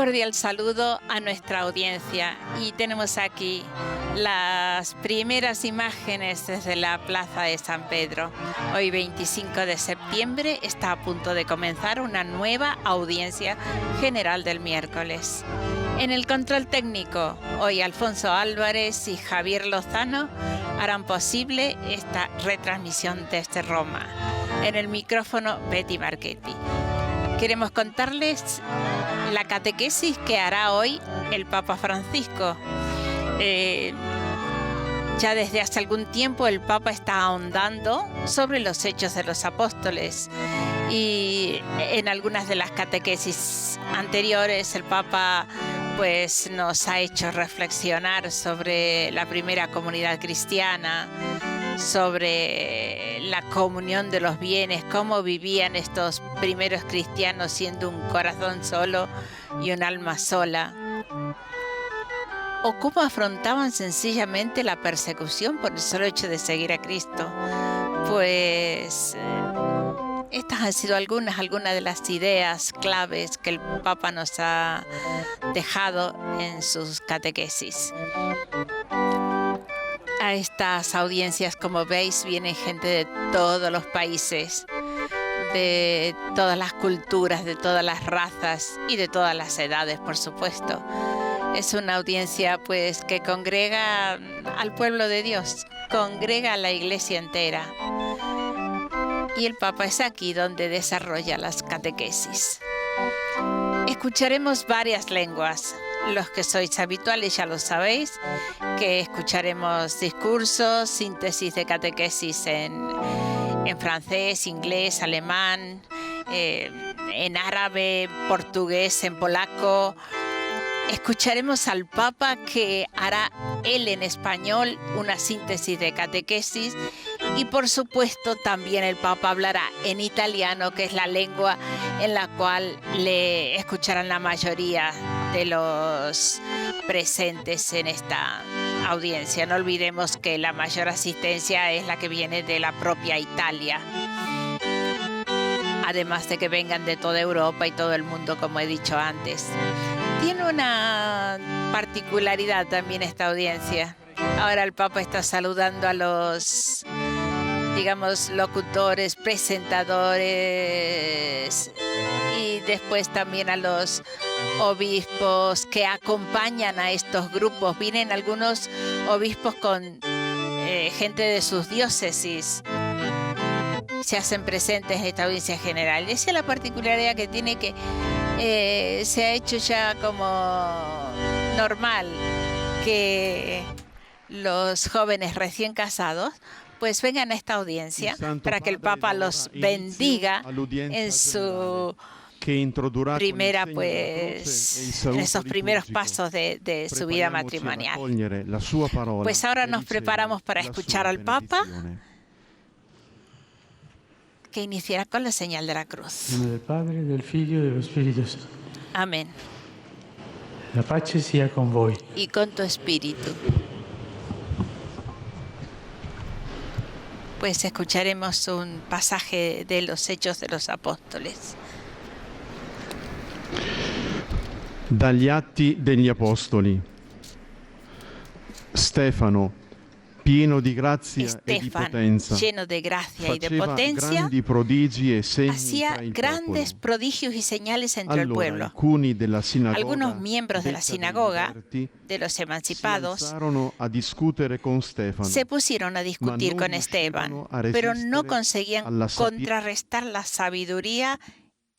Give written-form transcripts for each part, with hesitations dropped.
cordial saludo a nuestra audiencia y tenemos aquí las primeras imágenes desde la Plaza de San Pedro. Hoy 25 de septiembre está a punto de comenzar una nueva audiencia general del miércoles. En el control técnico, hoy Alfonso Álvarez y Javier Lozano harán posible esta retransmisión desde Roma. En el micrófono, Betty Marchetti. Queremos contarles la catequesis que hará hoy el Papa Francisco. Ya desde hace algún tiempo el Papa está ahondando sobre los hechos de los apóstoles y en algunas de las catequesis anteriores el Papa pues nos ha hecho reflexionar sobre la primera comunidad cristiana, sobre la comunión de los bienes, cómo vivían estos primeros cristianos siendo un corazón solo y un alma sola, o cómo afrontaban sencillamente la persecución por el solo hecho de seguir a Cristo. Pues estas han sido algunas de las ideas claves que el Papa nos ha dejado en sus catequesis. A estas audiencias, como veis, viene gente de todos los países, de todas las culturas, de todas las razas y de todas las edades, por supuesto. Es una audiencia pues que congrega al pueblo de Dios, congrega a la iglesia entera. Y el Papa es aquí donde desarrolla las catequesis. Escucharemos varias lenguas. Los que sois habituales ya lo sabéis, que escucharemos discursos, síntesis de catequesis en francés, inglés, alemán, en árabe, portugués, en polaco. Escucharemos al Papa que hará él en español una síntesis de catequesis y por supuesto también el Papa hablará en italiano, que es la lengua en la cual le escucharán la mayoría de los presentes en esta audiencia. No olvidemos que la mayor asistencia es la que viene de la propia Italia, además de que vengan de toda Europa y todo el mundo, como he dicho antes. Tiene una particularidad también esta audiencia. Ahora el Papa está saludando a los, digamos, locutores, presentadores y después también a los obispos que acompañan a estos grupos. Vienen algunos obispos con gente de sus diócesis. Se hacen presentes en esta audiencia general. Esa es la particularidad que tiene, que se ha hecho ya como normal que los jóvenes recién casados pues vengan a esta audiencia para que el Papa los bendiga en su primera, pues, en esos primeros pasos de su vida matrimonial. Pues ahora nos preparamos para escuchar al Papa, que iniciará con la señal de la cruz. En nombre del Padre, del Figlio y del Espíritu Santo. Amén. La pace sia con voi. Y con tu espíritu. Pues escucharemos un pasaje de los Hechos de los Apóstoles. Dagli Atti degli Apostoli. Stefano, pieno di grazia e di potenza, lleno de gracia y de potencia, grandi prodigi e segni hacía tra il grandes popolo. prodigios y señales entre el pueblo. Alcuni della sinagoga, Algunos miembros de la sinagoga, de los si emancipados, alzarono a discutere con Stefano, se pusieron a discutir con Esteban, pero no conseguían contrarrestar la sabiduría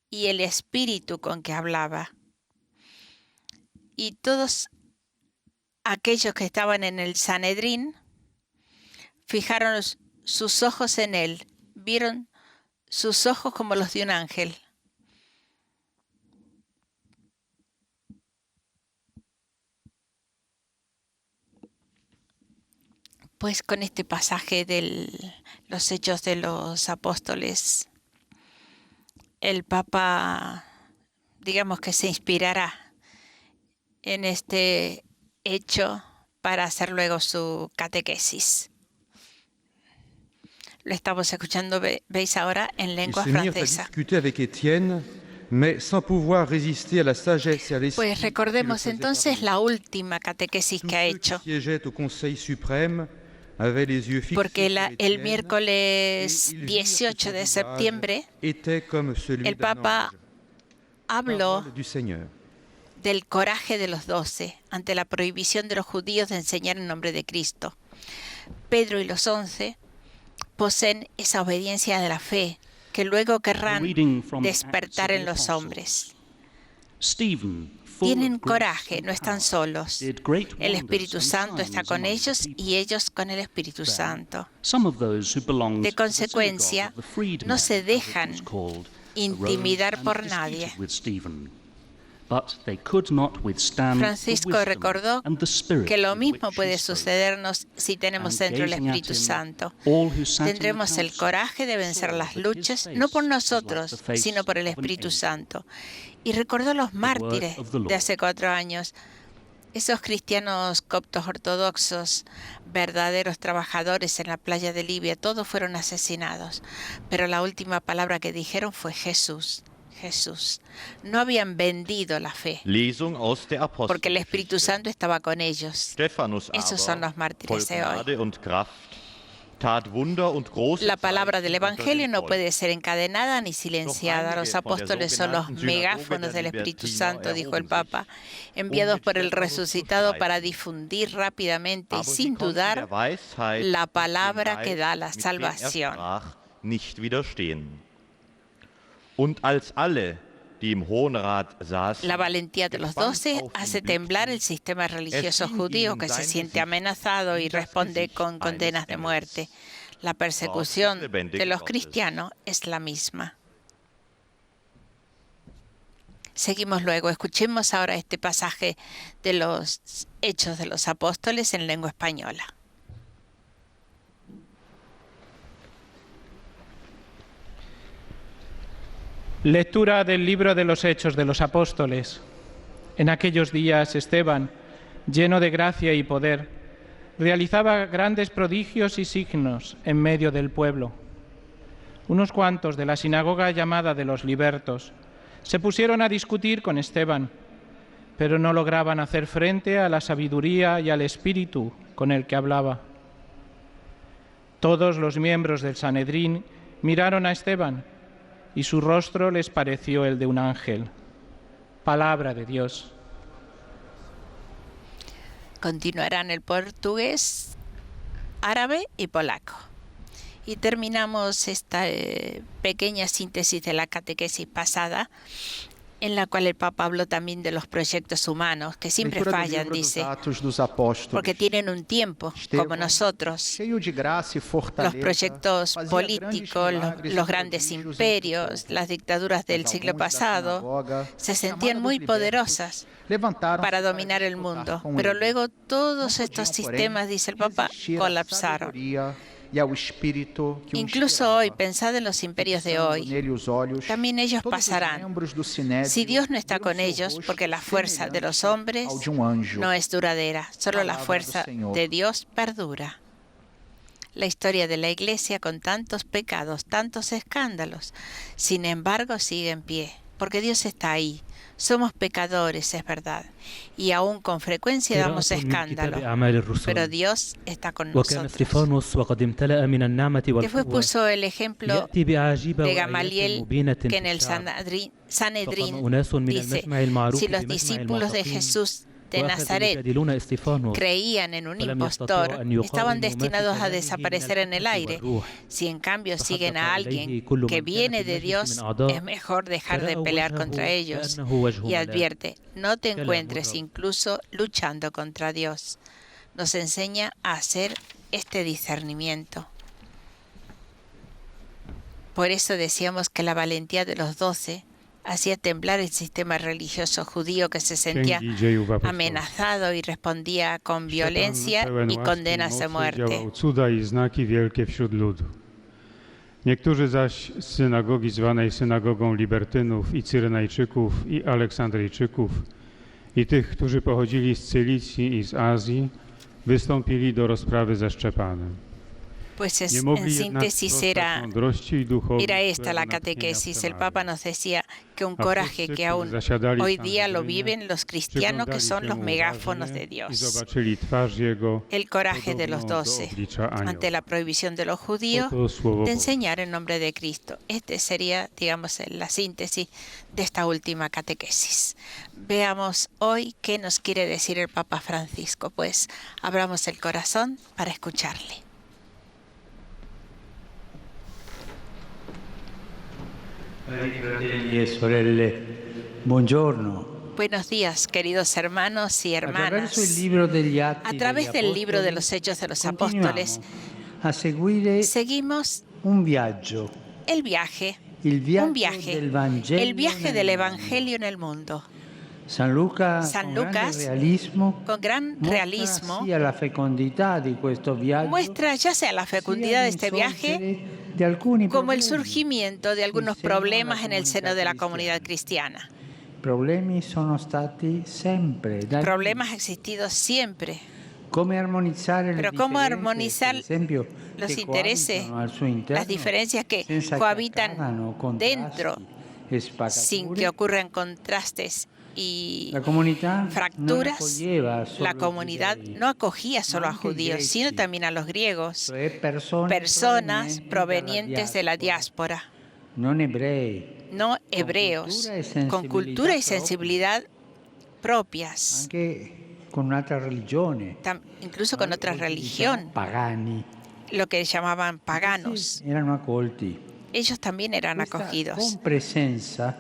y el espíritu con que hablaba. Y todos aquellos que estaban en el Sanedrín fijaron sus ojos en él, vieron sus ojos como los de un ángel. Pues con este pasaje de los Hechos de los Apóstoles, el Papa, digamos que se inspirará en este hecho para hacer luego su catequesis. Lo estamos escuchando, veis ahora, en lengua francesa. Discuter avec Étienne Pues recordemos entonces la última catequesis que ha hecho, porque el miércoles 18 de septiembre el Papa habló del coraje de los 12 ante la prohibición de los judíos de enseñar en nombre de Cristo. Pedro y los 11 poseen esa obediencia de la fe que luego querrán despertar en los hombres. Tienen coraje, no están solos. El Espíritu Santo está con ellos y ellos con el Espíritu Santo. De consecuencia, no se dejan intimidar por nadie. Francisco recordó que lo mismo puede sucedernos si tenemos dentro el Espíritu Santo. Tendremos el coraje de vencer las luchas, no por nosotros, sino por el Espíritu Santo. Y recordó los mártires de hace 4 años, esos cristianos coptos ortodoxos, verdaderos trabajadores en la playa de Libia, todos fueron asesinados. Pero la última palabra que dijeron fue Jesús. Jesús. No habían vendido la fe, porque el Espíritu Santo estaba con ellos. Esos son los mártires de hoy. La palabra del Evangelio no puede ser encadenada ni silenciada. Los apóstoles son los megáfonos del Espíritu Santo, dijo el Papa, enviados por el resucitado para difundir rápidamente y sin dudar la palabra que da la salvación. La valentía de los 12 hace temblar el sistema religioso judío que se siente amenazado y responde con condenas de muerte. La persecución de los cristianos es la misma. Seguimos luego. Escuchemos ahora este pasaje de los Hechos de los Apóstoles en lengua española. Lectura del libro de los Hechos de los Apóstoles. En aquellos días Esteban, lleno de gracia y poder, realizaba grandes prodigios y signos en medio del pueblo. Unos cuantos de la sinagoga llamada de los libertos se pusieron a discutir con Esteban, pero no lograban hacer frente a la sabiduría y al espíritu con el que hablaba. Todos los miembros del Sanedrín miraron a Esteban, y su rostro les pareció el de un ángel. Palabra de Dios. Continuarán el portugués, árabe y polaco. Y terminamos esta pequeña síntesis de la catequesis pasada, en la cual el Papa habló también de los proyectos humanos, que siempre fallan, dice, porque tienen un tiempo, como nosotros. Los proyectos políticos, los grandes imperios, las dictaduras del siglo pasado, se sentían muy poderosas para dominar el mundo. Pero luego todos estos sistemas, dice el Papa, colapsaron. Incluso hoy, pensad en los imperios de hoy, también ellos pasarán. Si Dios no está con ellos, porque la fuerza de los hombres no es duradera, solo la fuerza de Dios perdura. La historia de la Iglesia con tantos pecados, tantos escándalos, sin embargo sigue en pie, porque Dios está ahí. Somos pecadores, es verdad, y aún con frecuencia damos escándalo, pero Dios está con nosotros. Después puso el ejemplo de Gamaliel, que en el Sanedrín dice, si los discípulos de Jesús de Nazaret creían en un impostor, estaban destinados a desaparecer en el aire. Si en cambio siguen a alguien que viene de Dios, es mejor dejar de pelear contra ellos. Y advierte, no te encuentres incluso luchando contra Dios. Nos enseña a hacer este discernimiento. Por eso decíamos que la valentía de los 12 hacía temblar el sistema religioso judío que se sentía amenazado y respondía con violencia y condenas de muerte. Niektórzy zaś z synagogi zwanej synagogą Libertynów i Cyrenajczyków i Aleksandryjczyków i tych, którzy pochodzili z Cylicji i z Azji, wystąpili do rozprawy ze Szczepanem. Pues Nie en mogli jednak síntesis sprostać era mądrości i duchowi, esta którego la natchnienia catequesis. El przemawia. Papa nos decía que un A coraje wszyscy, que którzy aún zasiadali hoy w día lo Sanhedrynie, viven los cristianos, que przyglądali son się los mu megáfonos uważnie de i Dios. zobaczyli twarz Jego, El coraje de los podobną do 12 oblicza anioła. ante la prohibición de los judíos Oto słowo de Boże. enseñar en nombre de Cristo. Este sería, digamos, la síntesis de esta última catequesis. Veamos hoy qué nos quiere decir el Papa Francisco, pues abramos el corazón para escucharle. Fratelli e sorelle, buongiorno. Buenos días, queridos hermanos y hermanas. Attraverso il libro degli Atti A través degli del libro de Apostoli, los Hechos de los continuiamo Apóstoles, a seguire seguimos un viaggio, el viaje, il viaggio un viaje, del Vangelo el viaje nel del mondo. Evangelio en el mundo. San Luca, San con grande Lucas, realismo, con gran mostra realismo, sia la fecondità di questo viaggio, muestra ya sea la fecundidad de este viaje de alcuni como el problemi. surgimiento de algunos seno alla problemas en el seno de la comunità comunidad cristiana. Problemi sono stati sempre. Problemas han existido siempre, Come armonizzare le pero cómo differenze, armonizar per esempio, los che intereses, coabitano al suo interno, las diferencias que senza cohabitan accadano contrasti dentro, e spaccature. sin que ocurran contrastes y La comunità non fracturas. accoglieva solo La i comunidad giudei, no acogía solo a ma anche i judíos, sino greci, también a los griegos, cioè personas provenientes de la diáspora, non ebrei, no hebreos, con cultura y sensibilidad propias, anche con un'altra religione, incluso con otra religión, pagani. lo que llamaban paganos. Erano accolti. Ellos también eran Questa acogidos. compresenza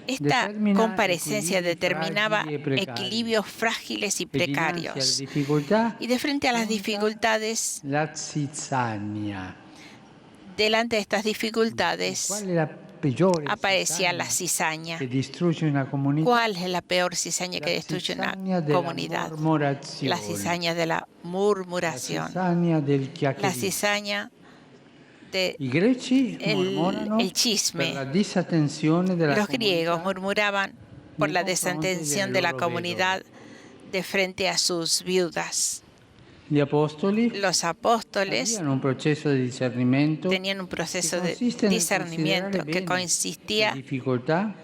Esta determina comparecencia equilibri determinaba fragili e precari. equilibrios frágiles y E dinanzi alle precarios. difficoltà, Y de frente a las dificultades, la zizzania. delante de estas dificultades, ¿Cuál es la peor aparecía la cizaña cizaña. que destruye una comunidad? ¿Cuál es la peor cizaña que La destruye una cizaña de la comunidad? murmurazione. La cizaña de la La murmuración, cizaña del la chiacchiericcio. cizaña de I greci murmurano el chisme. per la disattenzione della los comunità griegos murmuraban por nei la confronti desatención delle de la loro comunidad de frente a sus viudas. Gli apostoli Los apóstoles avviano un processo di discernimento tenían un proceso de consiste nel discernimiento considerare que bene consistía le difficoltà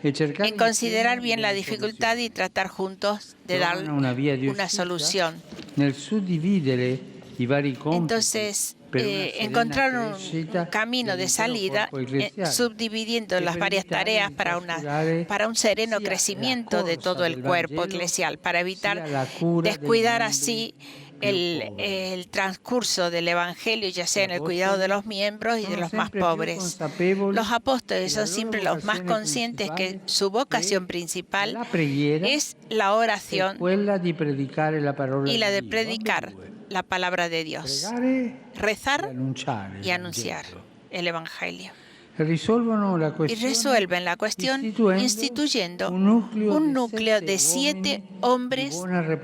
e cercare en considerar insieme bien la delle dificultad y tratar juntos de dar trovano una via di una uscita solución. nel suddividere i vari compiti Entonces, per una serena encontraron crescita un camino de dell'intero salida, corpo ecclesiale, subdividiendo e las per varias evitare tareas di para trascurare un sereno sia la crecimiento de corsa todo el del cuerpo Vangelo, eclesial, para evitar sia la cura dei descuidar membri así più el poveri. transcurso del Evangelio, ya sea en el cuidado de los miembros y de Sono los más sempre più pobres. consapevoli Los apóstoles che la son siempre loro los más vocazione conscientes que principale su vocación è principal la preghiera es la e oración quella di predicare la parola y la de di Dio. predicar Ambedue. la palabra de Dios, Pregare e rezar annunciare il y anunciar Vangelo. el Evangelio. Risolvono la Y questione resuelven la cuestión instituyendo un núcleo de 7 hombres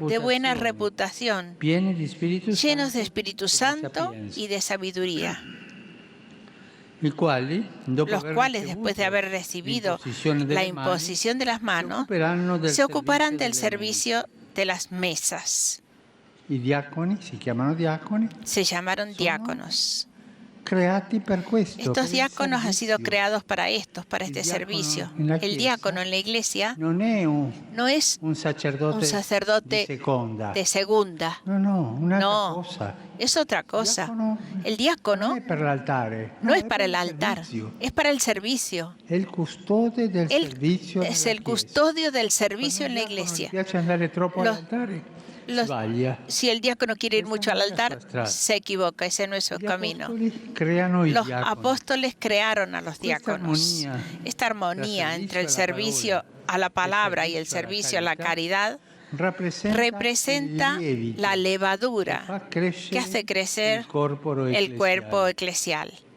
de buena reputación, pieni di Spirito llenos de Santo Espíritu e di Santo sapienza, y de sabiduría, i quali, dopo los aver cuales, ricevuto después de haber recibido l'imposizione delle la mani, imposición de las manos, se ocuparán del servizio servicio de las mesas. delle mani. I diaconi si chiamano diaconi, Se llamaron diáconos. creati per questo. per Estos il diáconos han sido servizio. creados para estos, para El este diácono servicio. en la El Chiesa diácono en la iglesia Non è no es un sacerdote, un sacerdote di seconda. de segunda, No, un'altra no, cosa. es otra cosa. El Non diácono è per l'altare, no es è para per el il altar, servizio. es para el servicio. È il custode del Él servizio es nella el Chiesa. custodio del Quando servicio un en la diacono iglesia. gli piace andare troppo Los- all'altare, los- sbaglia. Si el diácono quiere ir mucho al altar, Nuestra se equivoca, ese no es su Gli camino. apostoli creano i Los diaconi. apóstoles crearon a los Questa diáconos. armonía Esta armonía tra entre el servicio servicio a la palabra y el servicio a la caridad representa il lievito la che levadura fa crescere que hace crecer il corpo el cuerpo ecclesiale. eclesial.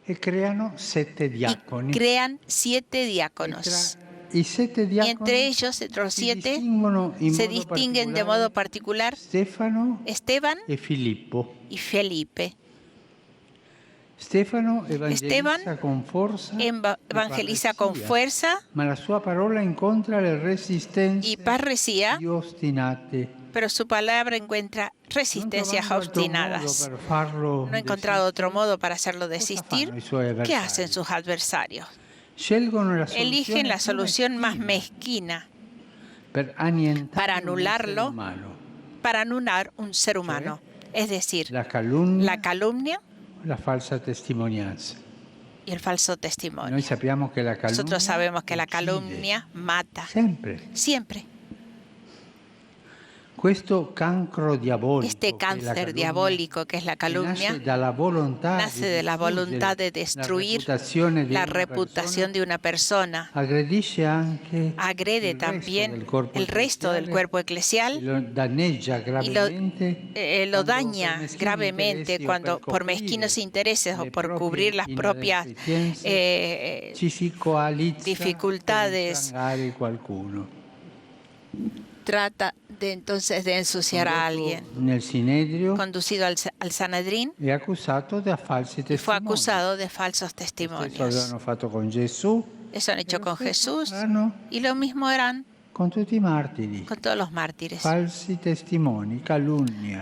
E creano 7 Y diaconi. crean 7 E diáconos. tra i 7 Y diaconi entre ellos, entre los si 7, distinguono in se modo distinguen de modo particular Stefano Esteban e Filippo. y Felipe. Stefano evangelizza Esteban con forza e Evangeliza con parresia, fuerza ma la sua parola incontra le resistenze y parresía più ostinate pero su palabra encuentra resistencias obstinadas. No he encontrado otro modo para hacerlo desistir. ¿Qué hacen sus adversarios? Eligen la solución más mezquina para anularlo, para anular un ser humano. Es decir, la calumnia, la falsa testimonianza. Y el falso testimonio. Nosotros sabemos que la calumnia mata. Siempre. Este cáncer diabólico que es la calumnia nace de la voluntad de destruir la reputación de una persona. Agrede también el resto del cuerpo eclesial y lo daña gravemente cuando por mezquinos intereses o por cubrir las propias dificultades trata entonces de ensuciar a alguien. Conducido al Sanedrín y fue acusado de falsos testimonios. Eso han hecho con Jesús y lo mismo harán con todos los mártires.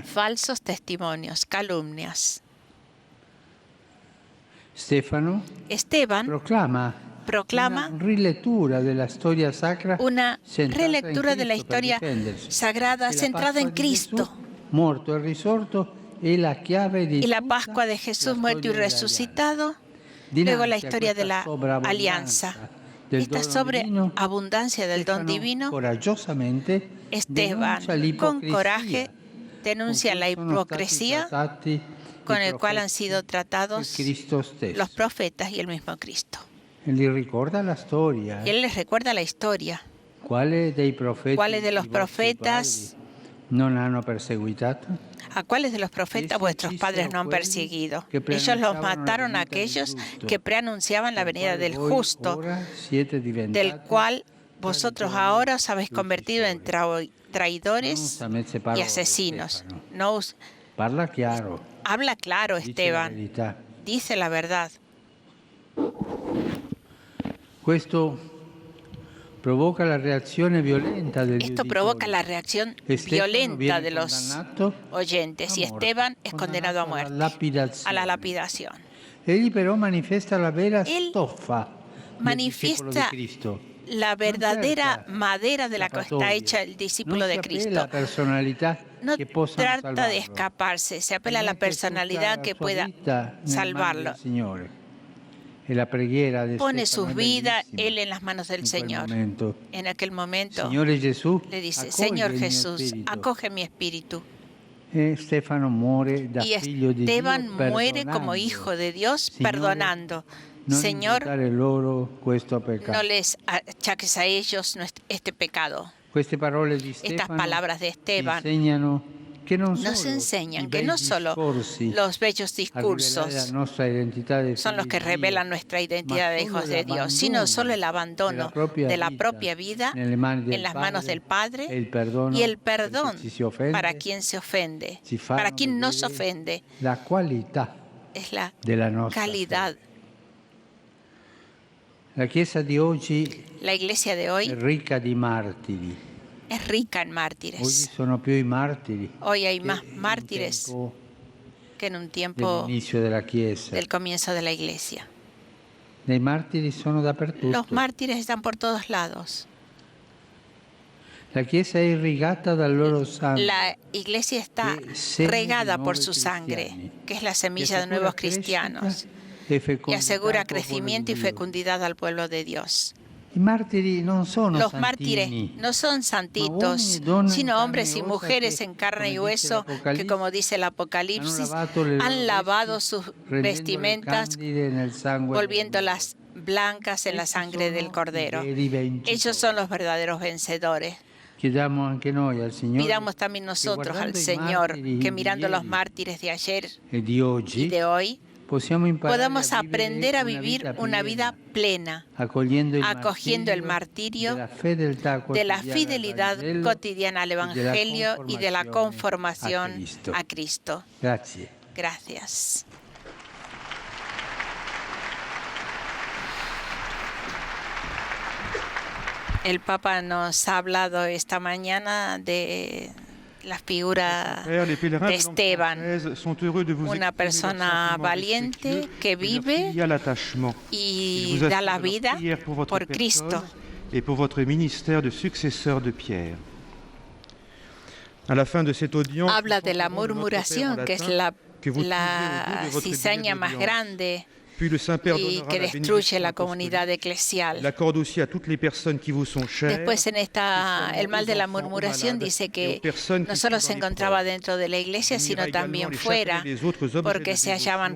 Falsos testimonios, calumnias. Esteban proclama una relectura de la historia sagrada centrada en Cristo. Y la Pascua de Jesús muerto y resucitado, luego la historia de la alianza. Esta sobreabundancia del don divino, Esteban, con coraje, denuncia la hipocresía con el cual han sido tratados los profetas y el mismo Cristo. Y él les recuerda la historia. ¿Cuáles de los profetas ¿A cuáles de los profetas vuestros padres no han perseguido? Ellos los mataron a aquellos que preanunciaban la venida del justo, del cual vosotros ahora os habéis convertido en traidores y asesinos. Habla claro, Esteban. Dice la verdad. Esto provoca la reacción violenta de los oyentes y Esteban es condenado a muerte, a la lapidación. Él manifiesta la verdadera madera de la que está hecha el discípulo de Cristo. No trata de escaparse, se apela a la personalidad que pueda salvarlo. Pone su vida él en las manos del Señor. En aquel momento le dice: Señor Jesús, acoge mi espíritu. Y Esteban muere como hijo de Dios, perdonando. Señor, no les achaques a ellos este pecado. Estas palabras de Esteban nos enseñan que no solo los bellos discursos son los que revelan nuestra identidad de hijos de Dios, sino solo el abandono de la propia vida en las manos del Padre y el perdón para quien se ofende, para quien nos ofende. Es la calidad. La iglesia de hoy es rica en mártires. Hoy hay más mártires que en un tiempo del comienzo de la iglesia. Los mártires están por todos lados. La iglesia está regada por su sangre, que es la semilla de nuevos cristianos, y asegura crecimiento y fecundidad al pueblo de Dios. Los mártires no son santitos, sino hombres y mujeres en carne y hueso que, como dice el Apocalipsis, han lavado sus vestimentas, volviéndolas blancas en la sangre del Cordero. Ellos son los verdaderos vencedores. Pidamos también nosotros al Señor que, mirando los mártires de ayer y de hoy, podamos aprender a vivir una vida plena, acogiendo el martirio de la fidelidad cotidiana al Evangelio y de la conformación a Cristo. Gracias. El Papa nos ha hablado esta mañana de la figura de Esteban, una persona valiente que vive y da la vida por Cristo. Et pour votre ministère de successeur de Pierre. À la fin de cette audience, habla de la murmuración, que es la cizaña más grande y que destruye la comunidad eclesial. Después en el mal de la murmuración dice que no solo se encontraba dentro de la iglesia, sino también fuera, porque se alzaban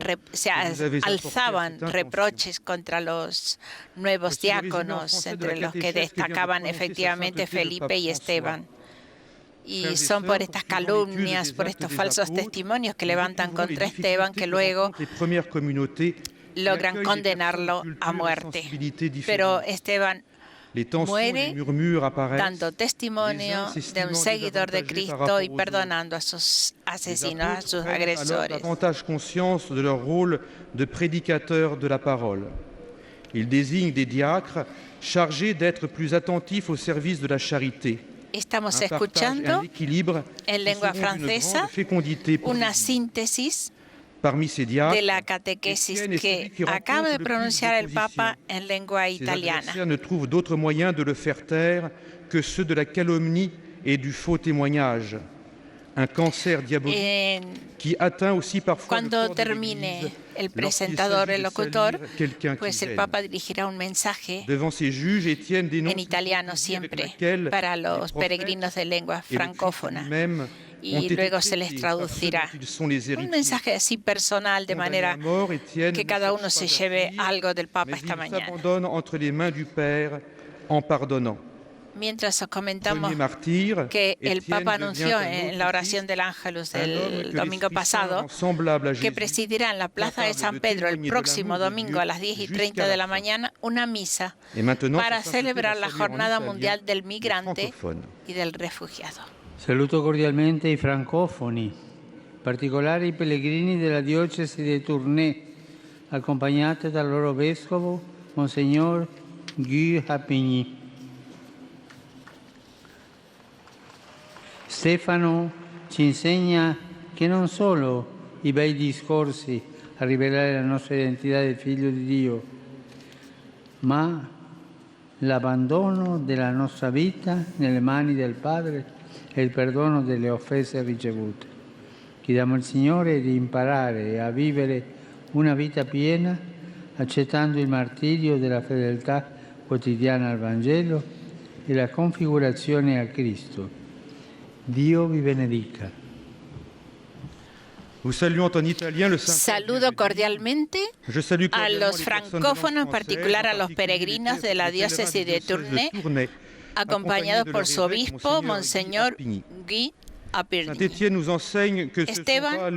reproches contra los nuevos diáconos, entre los que destacaban efectivamente Felipe y Esteban. Y son por estas calumnias, por estos falsos testimonios que levantan contra Esteban, que luego logran condenarlo a muerte. Pero Esteban muere dando testimonio de un seguidor de Cristo y perdonando a sus asesinos, a sus agresores. Davantage conscience de leur rôle de prédicateur de la parole. Il désigne des diacres chargés d'être plus attentifs au service de la charité. Estamos escuchando en lengua francesa una síntesis de la catequesis que acaba de pronunciar el Papa en lengua italiana. Ne trouvent d'autres moyens de le faire taire que ceux de la calomnie et du faux témoignage. Un cancer diabolique qui atteint aussi parfois. Cuando termine el presentador, el locutor, pues el Papa dirigirá un mensaje en italiano siempre para los peregrinos de lengua francófona. Y luego se les traducirá un mensaje así personal, de manera que cada uno se lleve algo del Papa esta mañana. Mientras os comentamos que el Papa anunció en la oración del Ángelus del domingo pasado que presidirá en la Plaza de San Pedro el próximo domingo a las 10:30 de la mañana una misa para celebrar la Jornada Mundial del Migrante y del Refugiado. Saluto cordialmente i francofoni, in particolare i pellegrini della diocesi di Tournai, accompagnati dal loro vescovo, Monsignor Guy Hapigny. Stefano ci insegna che non solo i bei discorsi a rivelare la nostra identità di figlio di Dio, ma l'abbandono della nostra vita nelle mani del Padre e il perdono delle offese ricevute. Chiediamo al Signore di imparare a vivere una vita piena, accettando il martirio della fedeltà quotidiana al Vangelo e la configurazione a Cristo. Dio vi benedica. Saludo cordialmente a los francófonos, en particular a los peregrinos de la diócesis de Tournai, acompañados por su obispo, Monseñor Guy Hapigny. Esteban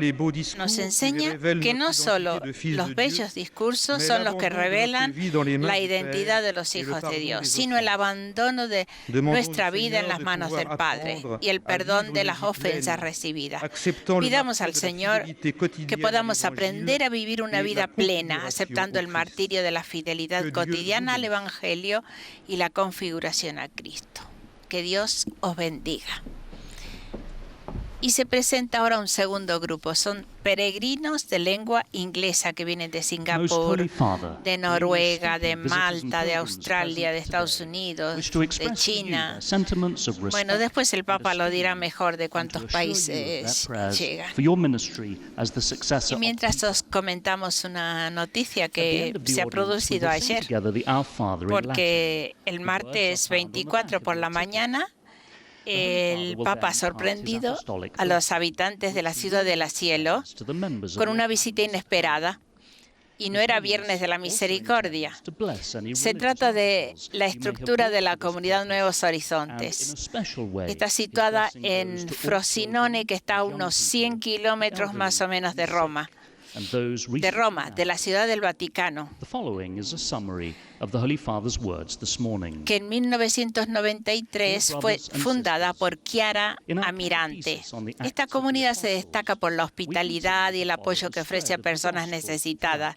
nos enseña que no solo los bellos discursos son los que revelan la identidad de los hijos de Dios, sino el abandono de nuestra vida en las manos del Padre y el perdón de las ofensas recibidas. Pidamos al Señor que podamos aprender a vivir una vida plena, aceptando el martirio de la fidelidad cotidiana al Evangelio y la configuración a Cristo. Que Dios os bendiga. Y se presenta ahora un segundo grupo. Son peregrinos de lengua inglesa que vienen de Singapur, de Noruega, de Malta, de Australia, de Estados Unidos, de China. Bueno, después el Papa lo dirá mejor de cuántos países llegan. Y mientras os comentamos una noticia que se ha producido ayer, porque el martes 24 por la mañana, el Papa ha sorprendido a los habitantes de la Ciudad del Cielo con una visita inesperada. Y no era Viernes de la Misericordia. Se trata de la estructura de la comunidad Nuevos Horizontes. Está situada en Frosinone, que está a unos 100 kilómetros más o menos de Roma. de Roma, de la Ciudad del Vaticano, que en 1993 fue fundada por Chiara Amirante. Esta comunidad se destaca por la hospitalidad y el apoyo que ofrece a personas necesitadas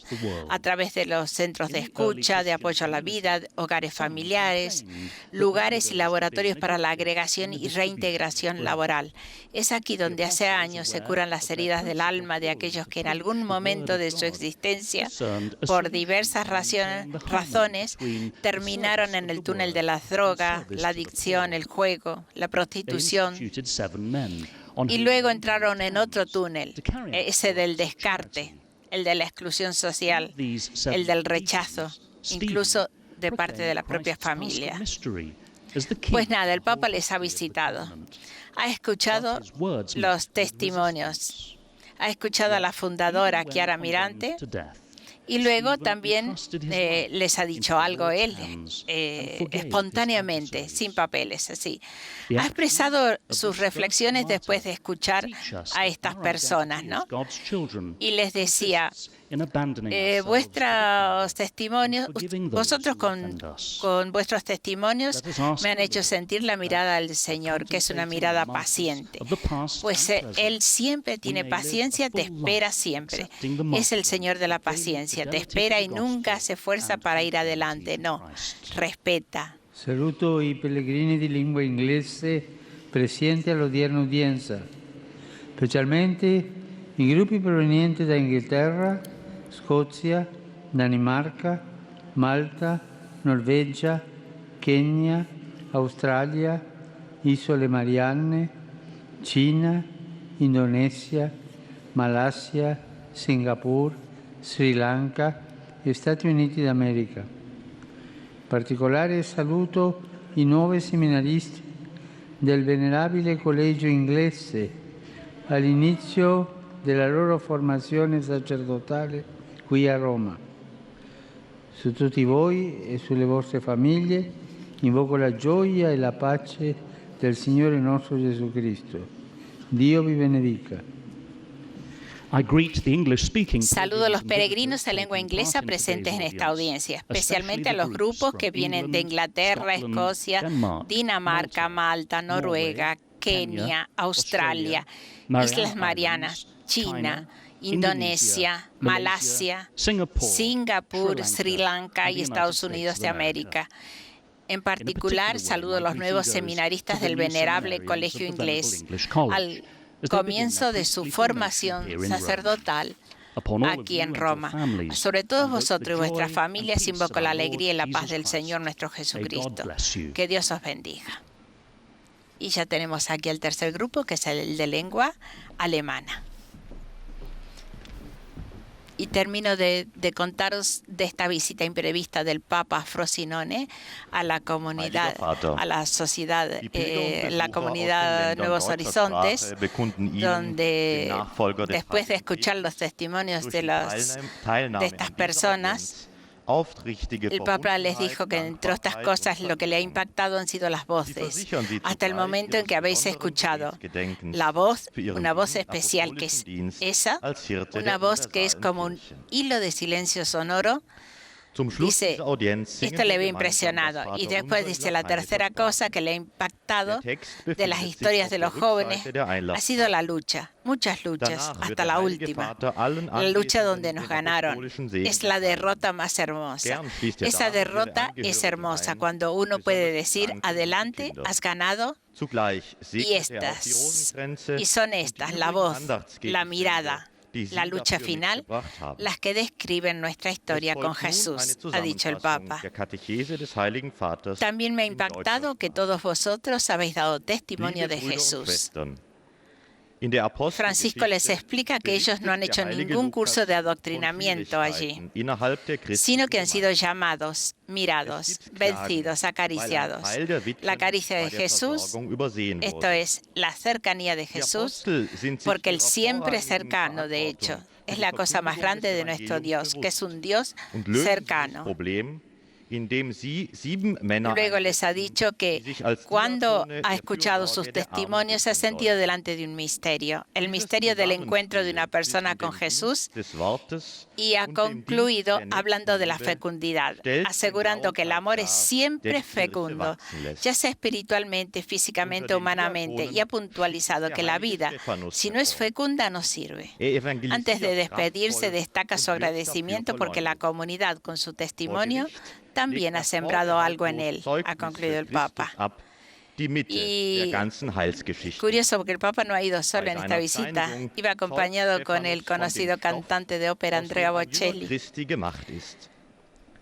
a través de los centros de escucha, de apoyo a la vida, hogares familiares, lugares y laboratorios para la agregación y reintegración laboral. Es aquí donde hace años se curan las heridas del alma de aquellos que en algún momento de su existencia, por diversas razones, terminaron en el túnel de las drogas, la adicción, el juego, la prostitución, y luego entraron en otro túnel, ese del descarte, el de la exclusión social, el del rechazo, incluso de parte de la propia familia. Pues nada, el Papa les ha visitado, ha escuchado los testimonios, ha escuchado a la fundadora Chiara Amirante y luego también les ha dicho algo él, espontáneamente, sin papeles, así. Ha expresado sus reflexiones después de escuchar a estas personas, ¿no? Y les decía, vuestros testimonios, vosotros con vuestros testimonios me han hecho sentir la mirada del Señor, que es una mirada paciente. Pues Él siempre tiene paciencia, te espera siempre. Es el Señor de la paciencia, te espera y nunca se esfuerza para ir adelante, no, respeta. Saluto i pellegrini di lingua inglese presenti all'odierna udienza, specialmente i gruppi provenienti da Inghilterra, Scozia, Danimarca, Malta, Norvegia, Kenya, Australia, Isole Marianne, Cina, Indonesia, Malasia, Singapore, Sri Lanka e Stati Uniti d'America. Particolare saluto i 9 seminaristi del venerabile collegio inglese all'inizio della loro formazione sacerdotale qui a Roma. Su tutti voi e sulle vostre famiglie invoco la gioia e la pace del Signore nostro Gesù Cristo. Dio vi benedica. Saludo a los peregrinos de lengua inglesa presentes en esta audiencia, especialmente a los grupos que vienen de Inglaterra, Escocia, Dinamarca, Malta, Noruega, Kenia, Australia, Islas Marianas, China, Indonesia, Malasia, Singapur, Sri Lanka y Estados Unidos de América. En particular, saludo a los nuevos seminaristas del venerable Colegio Inglés al comienzo de su formación sacerdotal aquí en Roma. Sobre todos vosotros y vuestras familias invoco la alegría y la paz del Señor nuestro Jesucristo. Que Dios os bendiga. Y ya tenemos aquí el tercer grupo, que es el de lengua alemana. Y termino de contaros de esta visita imprevista del Papa Frosinone a la comunidad, a la sociedad, la comunidad Nuevos Horizontes, donde después de escuchar los testimonios de estas personas, el Papa les dijo que entre otras cosas lo que le ha impactado han sido las voces, hasta el momento en que habéis escuchado la voz, una voz especial que es esa, una voz que es como un hilo de silencio sonoro. Dice, esto le había impresionado. Y después dice, la tercera cosa que le ha impactado de las historias de los jóvenes ha sido la lucha, muchas luchas, hasta la última. La lucha donde nos ganaron. Es la derrota más hermosa. Esa derrota es hermosa cuando uno puede decir, adelante, has ganado. Y son estas, la voz, la mirada, la lucha final, las que describen nuestra historia con Jesús, ha dicho el Papa. También me ha impactado que todos vosotros habéis dado testimonio de Jesús. Francisco les explica que ellos no han hecho ningún curso de adoctrinamiento allí, sino que han sido llamados, mirados, vencidos, acariciados. La caricia de Jesús, esto es, la cercanía de Jesús, porque Él siempre es cercano, de hecho. Es la cosa más grande de nuestro Dios, que es un Dios cercano. Luego les ha dicho que cuando ha escuchado sus testimonios se ha sentido delante de un misterio, el misterio del encuentro de una persona con Jesús, y ha concluido hablando de la fecundidad, asegurando que el amor es siempre fecundo, ya sea espiritualmente, físicamente, humanamente, y ha puntualizado que la vida, si no es fecunda, no sirve. Antes de despedirse, destaca su agradecimiento porque la comunidad, con su testimonio, también ha sembrado algo en él, ha concluido el Papa. Y curioso, porque el Papa no ha ido solo en esta visita, iba acompañado con el conocido cantante de ópera Andrea Bocelli.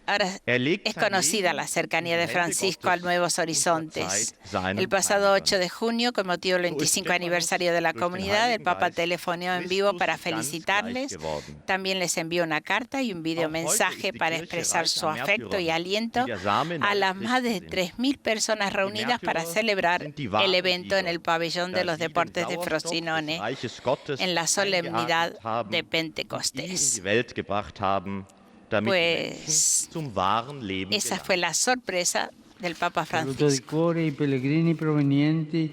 Ahora es conocida la cercanía de Francisco a Nuevos Horizontes. El pasado 8 de junio, con motivo del 25 aniversario de la comunidad, el Papa telefonó en vivo para felicitarles. También les envió una carta y un videomensaje para expresar su afecto y aliento a las más de 3.000 personas reunidas para celebrar el evento en el pabellón de los deportes de Frosinone, en la solemnidad de Pentecostés. Pues esa fue la sorpresa del Papa Francisco. Saluto di cuore i pellegrini provenienti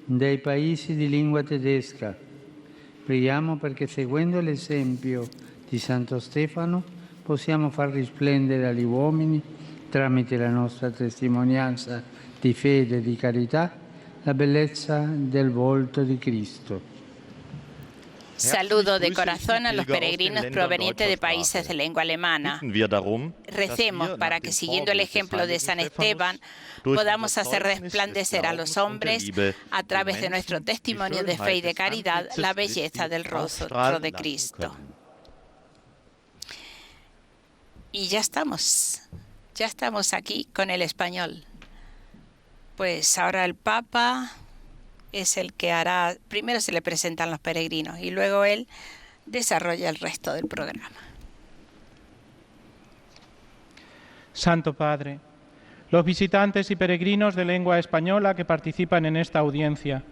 dai paesi di lingua tedesca. Preghiamo perché, seguendo l'esempio di Santo Stefano, possiamo far risplendere agli uomini, tramite la nostra testimonianza di fede e di carità, la bellezza del volto di Cristo. Saludo de corazón a los peregrinos provenientes de países de lengua alemana. Recemos para que, siguiendo el ejemplo de San Esteban, podamos hacer resplandecer a los hombres, a través de nuestro testimonio de fe y de caridad, la belleza del rostro de Cristo. Y ya estamos aquí con el español. Pues ahora el Papa es el que hará, primero se le presentan los peregrinos y luego él desarrolla el resto del programa. Santo Padre, los visitantes y peregrinos de lengua española que participan en esta audiencia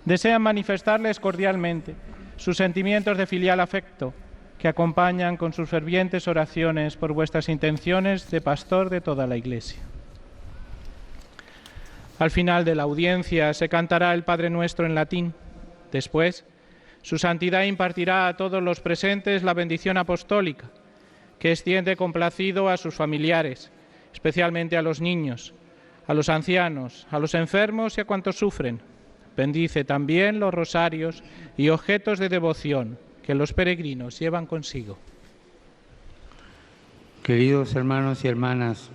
desean manifestarles cordialmente sus sentimientos de filial afecto que acompañan con sus fervientes oraciones por vuestras intenciones de pastor de toda la Iglesia. Al final de la audiencia se cantará el Padre Nuestro en latín. Después, su santidad impartirá a todos los presentes la bendición apostólica, que extiende complacido a sus familiares, especialmente a los niños, a los ancianos, a los enfermos y a cuantos sufren. Bendice también los rosarios y objetos de devoción que los peregrinos llevan consigo. Queridos hermanos y hermanas,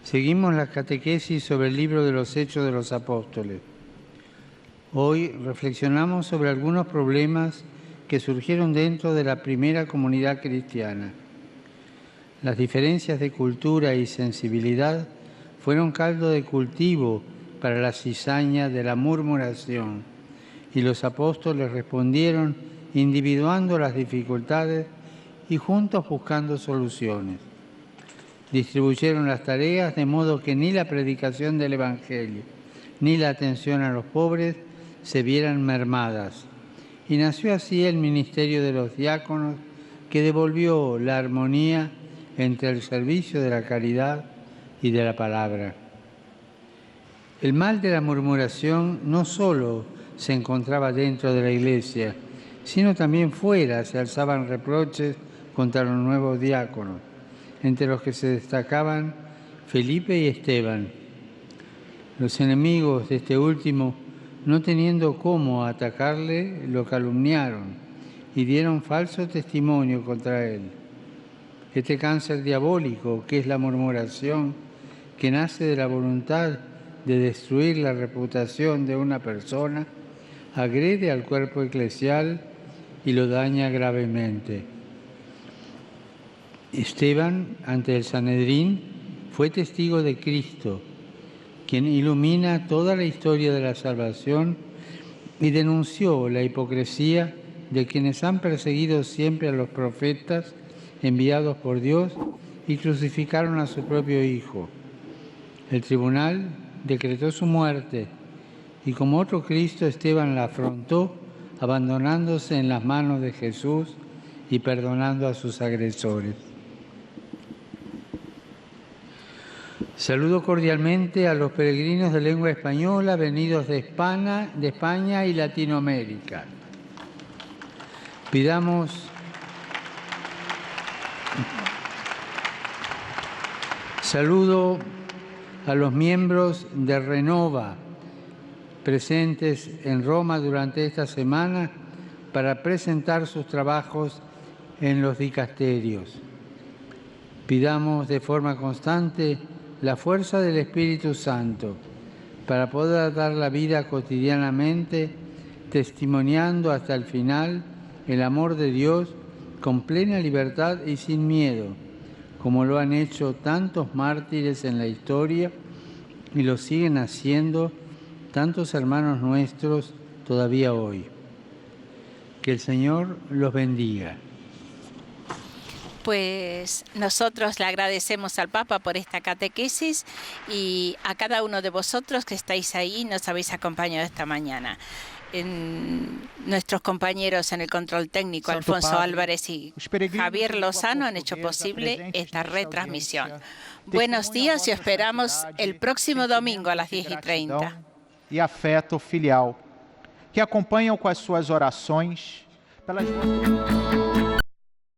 seguimos la catequesis sobre el libro de los Hechos de los Apóstoles. Hoy reflexionamos sobre algunos problemas que surgieron dentro de la primera comunidad cristiana. Las diferencias de cultura y sensibilidad fueron caldo de cultivo para la cizaña de la murmuración, y los apóstoles respondieron individuando las dificultades y juntos buscando soluciones. Distribuyeron las tareas de modo que ni la predicación del Evangelio ni la atención a los pobres se vieran mermadas. Y nació así el ministerio de los diáconos, que devolvió la armonía entre el servicio de la caridad y de la palabra. El mal de la murmuración no solo se encontraba dentro de la Iglesia, sino también fuera se alzaban reproches contra los nuevos diáconos, entre los que se destacaban Felipe y Esteban. Los enemigos de este último, no teniendo cómo atacarle, lo calumniaron y dieron falso testimonio contra él. Este cáncer diabólico, que es la murmuración, que nace de la voluntad de destruir la reputación de una persona, agrede al cuerpo eclesial y lo daña gravemente. Esteban, ante el Sanedrín, fue testigo de Cristo, quien ilumina toda la historia de la salvación y denunció la hipocresía de quienes han perseguido siempre a los profetas enviados por Dios y crucificaron a su propio Hijo. El tribunal decretó su muerte y, como otro Cristo, Esteban la afrontó, abandonándose en las manos de Jesús y perdonando a sus agresores. Saludo cordialmente a los peregrinos de lengua española venidos de España y Latinoamérica. Saludo a los miembros de Renova presentes en Roma durante esta semana para presentar sus trabajos en los dicasterios. Pidamos de forma constante la fuerza del Espíritu Santo para poder dar la vida cotidianamente, testimoniando hasta el final el amor de Dios con plena libertad y sin miedo, como lo han hecho tantos mártires en la historia y lo siguen haciendo tantos hermanos nuestros todavía hoy. Que el Señor los bendiga. Pues nosotros le agradecemos al Papa por esta catequesis y a cada uno de vosotros que estáis ahí, nos habéis acompañado esta mañana. Nuestros compañeros en el control técnico, Alfonso Álvarez y Javier Lozano, han hecho posible esta retransmisión. Buenos días y esperamos el próximo domingo a las 10:30. E afeto filial, que acompanham com as suas orações pelas